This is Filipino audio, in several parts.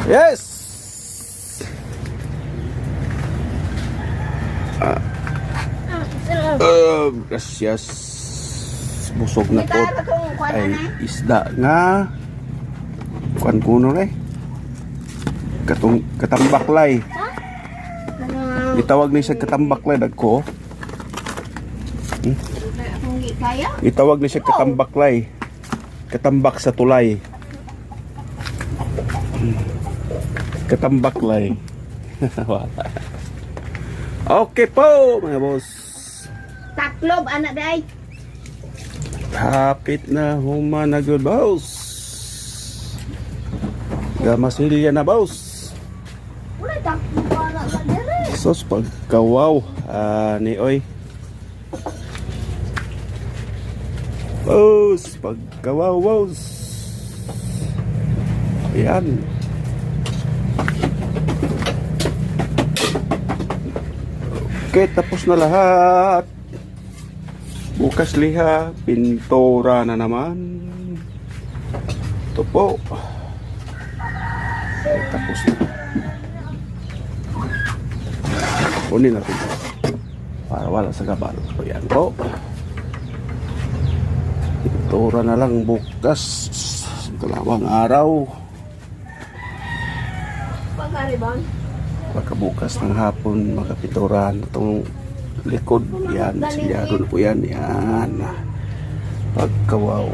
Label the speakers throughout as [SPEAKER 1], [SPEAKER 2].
[SPEAKER 1] Yes! Gracias. Busog na po. Ay isda nga. Kuan kuno eh. Katambaklay. Itawag ni siya katambaklay dagko. Itawag ni siya katambaklay. Katambak sa tulay. Katambaklay. Okay po mga boss.
[SPEAKER 2] Taklob anak day.
[SPEAKER 1] Hapit na human na good boss. Gamasilya na boss.
[SPEAKER 2] Wala taklob anak sa dire.
[SPEAKER 1] Sos pagkawaw ni oy. Boss pagkawaw boss. Ayan. Okay, tapos na lahat. Bukas liha, pintura na naman. Ito po. Okay, tapos na. Kunin natin. Para wala sa gabal. So, yan po. Pintura na lang bukas. Dalawang araw.
[SPEAKER 2] Pagkaribon.
[SPEAKER 1] Pagkabukas ng hapon, makapinturahan itong likod. Yan, silyado na po yan. Yan. Pagkawaw.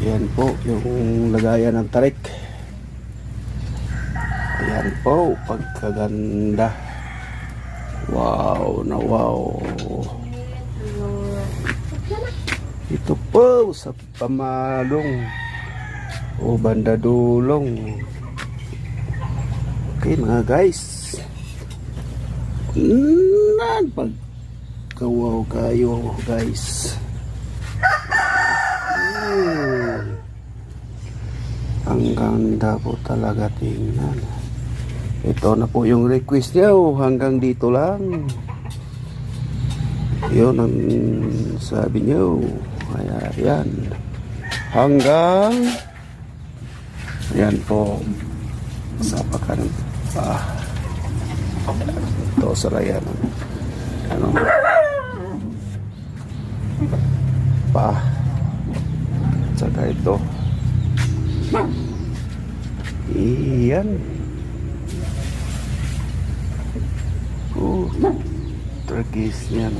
[SPEAKER 1] Yan po, yung lagayan ng tarik. Ayan po, pagkaganda. Wow na wow. Ito po sa pamalong o banda dulong. Okay mga guys, pagkawaw kayo guys. Ang ganda po talaga, tingnan. Ito na po yung request niya. Hanggang dito lang. Yun ang sabi niyo. Ayan. Hanggang ayan po sa pakan pa. Ito sa layan. Ano? Pa. Saka ito. Iyan. Turkish yan.